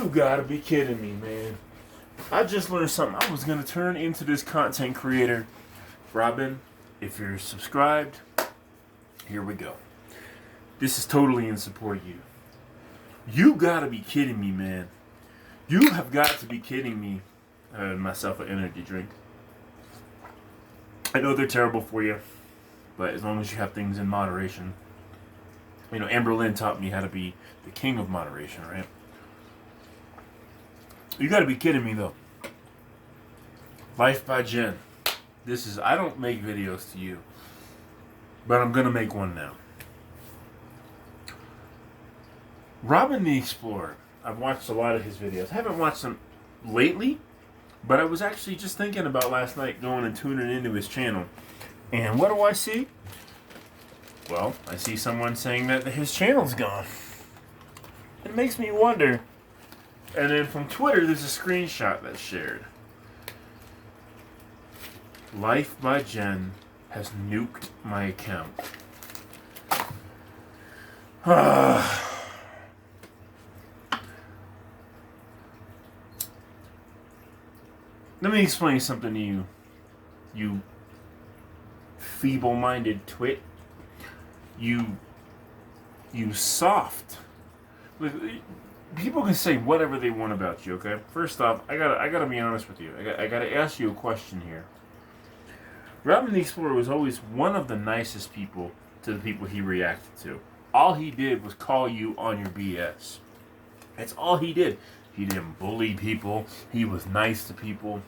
You gotta be kidding me, man. I just learned something. I was gonna turn into this content creator. Robin, if you're subscribed, here we go. This is totally in support of you. You gotta be kidding me, man. You have got to be kidding me. Myself an energy drink. I know they're terrible for you, but as long as you have things in moderation. You know, Amber Lynn taught me how to be the king of moderation, right? You gotta be kidding me, though. Lifebyjen. I don't make videos to you, but I'm gonna make one now. Robin the Explorer. I've watched a lot of his videos. I haven't watched them lately, but I was actually just thinking about last night going and tuning into his channel. And what do I see? Well, I see someone saying that his channel's gone. It makes me wonder. And then from Twitter, there's a screenshot that's shared. Lifebyjen has nuked my account. Let me explain something to you, you feeble-minded twit. You soft. Look, people can say whatever they want about you, okay? First off, I gotta be honest with you. I gotta ask you a question here. Robin the Explorer was always one of the nicest people to the people he reacted to. All he did was call you on your BS. That's all he did. He didn't bully people. He was nice to people.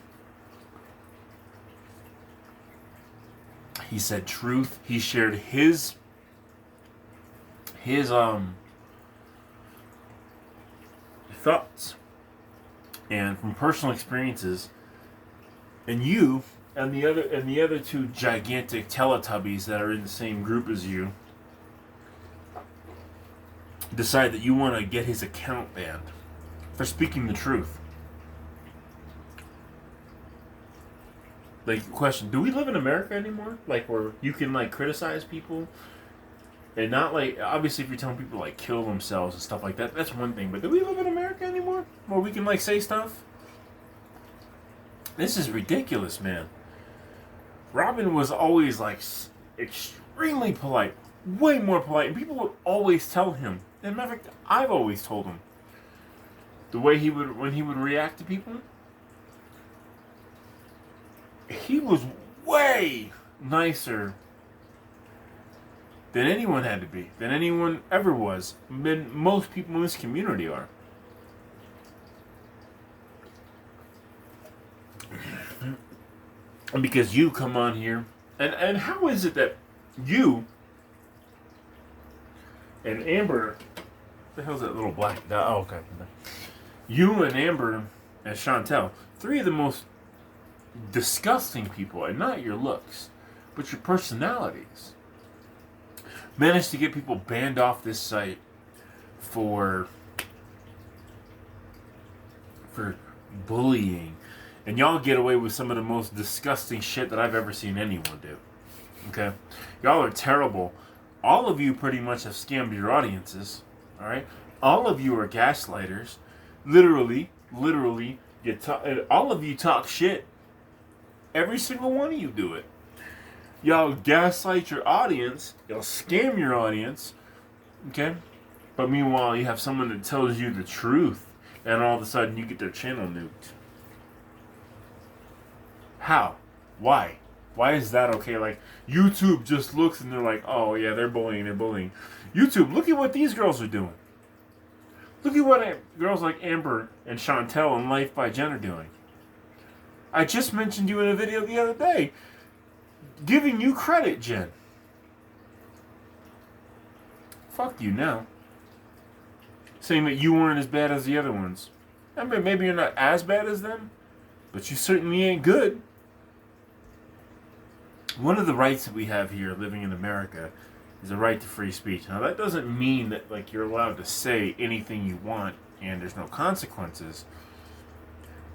He said truth. He shared his thoughts and from personal experiences. And you and the other two gigantic Teletubbies that are in the same group as you decide that you want to get his account banned for speaking the truth. Like, question, do we live in America anymore? Like, where you can, like, criticize people? And not, like, obviously if you're telling people, like, kill themselves and stuff like that, that's one thing. But do we live in America anymore? Where we can, like, say stuff? This is ridiculous, man. Robin was always, like, extremely polite. Way more polite. And people would always tell him. As a matter of fact, I've always told him. The way he would, when he would react to people, he was way nicer than anyone had to be, than anyone ever was, than most people in this community are. And because you come on here, and how is it that you and Amber, what the hell's that little black? Oh, okay. You and Amber and Chantel, three of the most disgusting people, and not your looks, but your personalities, managed to get people banned off this site for bullying. And y'all get away with some of the most disgusting shit that I've ever seen anyone do. Okay? Y'all are terrible. All of you pretty much have scammed your audiences. Alright? All of you are gaslighters. Literally, all of you talk shit. Every single one of you do it. Y'all gaslight your audience. Y'all scam your audience. Okay? But meanwhile, you have someone that tells you the truth. And all of a sudden, you get their channel nuked. How? Why? Why is that okay? Like, YouTube just looks and they're like, oh yeah, they're bullying. YouTube, look at what these girls are doing. Look at what girls like Amber and Chantel and Lifebyjen are doing. I just mentioned you in a video the other day. Giving you credit, Jen. Fuck you now. Saying that you weren't as bad as the other ones. I mean, maybe you're not as bad as them, but you certainly ain't good. One of the rights that we have here living in America is the right to free speech. Now, that doesn't mean that, like, you're allowed to say anything you want and there's no consequences.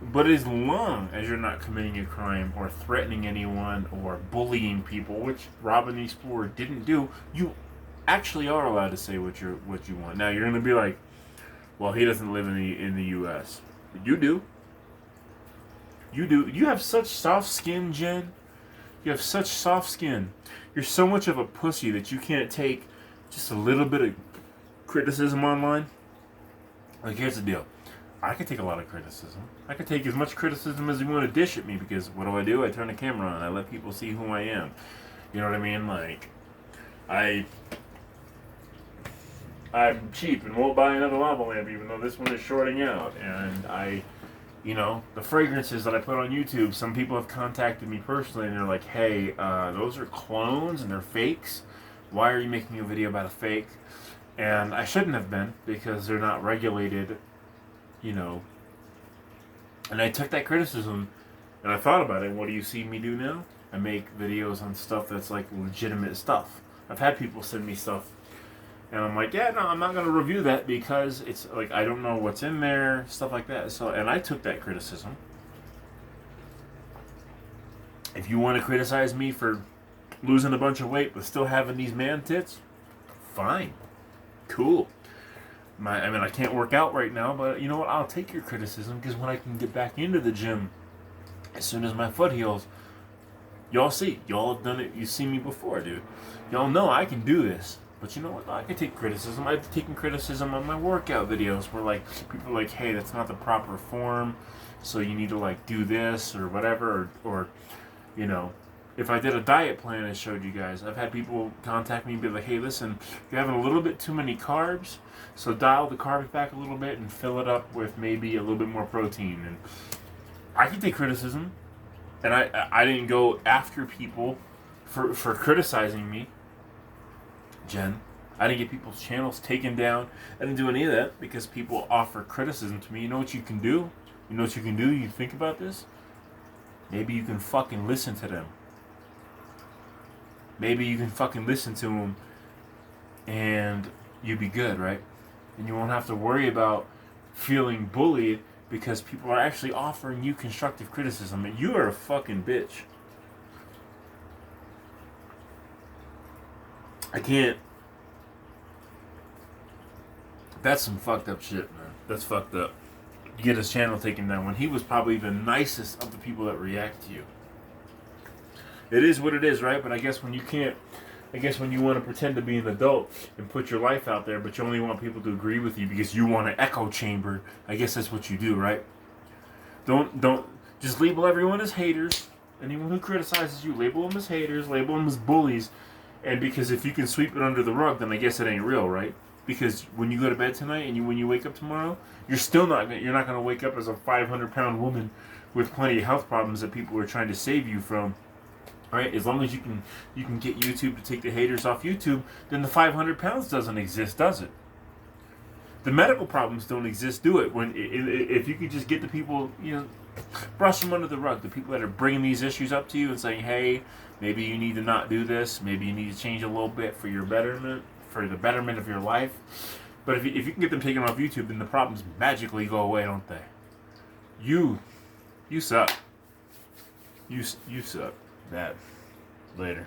But as long as you're not committing a crime or threatening anyone or bullying people, which Robin the Explorer didn't do, you actually are allowed to say what you want. Now, you're going to be like, Well, he doesn't live in the U.S. You do. You do. You have such soft skin, Jen. You have such soft skin. You're so much of a pussy that you can't take just a little bit of criticism online. Like, here's the deal. I can take a lot of criticism. I can take as much criticism as you want to dish at me, because what do? I turn the camera on. I let people see who I am. You know what I mean? Like, I'm cheap and won't buy another lava lamp even though this one is shorting out. And the fragrances that I put on YouTube, some people have contacted me personally and they're like, hey, those are clones and they're fakes. Why are you making a video about a fake? And I shouldn't have been, because they're not regulated, And I took that criticism and I thought about it. What do you see me do now? I make videos on stuff that's like legitimate stuff. I've had people send me stuff and I'm like, yeah, no, I'm not going to review that because it's like, I don't know what's in there, stuff like that. So, and I took that criticism. If you want to criticize me for losing a bunch of weight but still having these man tits, fine. Cool. I can't work out right now, but you know what? I'll take your criticism, because when I can get back into the gym, as soon as my foot heals, y'all see. Y'all have done it. You've seen me before, dude. Y'all know I can do this. But you know what? I can take criticism. I've taken criticism on my workout videos where, like, people are like, hey, that's not the proper form, so you need to, like, do this or whatever. Or if I did a diet plan and showed you guys, I've had people contact me and be like, hey, listen, you're having a little bit too many carbs, so dial the carbs back a little bit and fill it up with maybe a little bit more protein. And I can take criticism, and I didn't go after people for criticizing me, Jen. I didn't get people's channels taken down. I didn't do any of that because people offer criticism to me. You know what you can do? You think about this? Maybe you can fucking listen to them. Maybe you can fucking listen to them and you'd be good, right? And you won't have to worry about feeling bullied because people are actually offering you constructive criticism, and you are a fucking bitch. I can't. That's some fucked up shit, man. That's fucked up. You get his channel taken down when he was probably the nicest of the people that react to you. It is what it is, right? But I guess when you want to pretend to be an adult and put your life out there, but you only want people to agree with you because you want an echo chamber, I guess that's what you do, right? Don't just label everyone as haters. Anyone who criticizes you, label them as haters, label them as bullies. And because if you can sweep it under the rug, then I guess it ain't real, right? Because when you go to bed tonight and when you wake up tomorrow, you're not going to wake up as a 500-pound woman with plenty of health problems that people are trying to save you from. Right? As long as you can get YouTube to take the haters off YouTube, then the 500 pounds doesn't exist, does it? The medical problems don't exist, do it? If you could just get the people, brush them under the rug, the people that are bringing these issues up to you and saying, hey, maybe you need to not do this, maybe you need to change a little bit for your betterment, for the betterment of your life. But if you can get them taken off YouTube, then the problems magically go away, don't they? You suck. You suck. Bad. Later.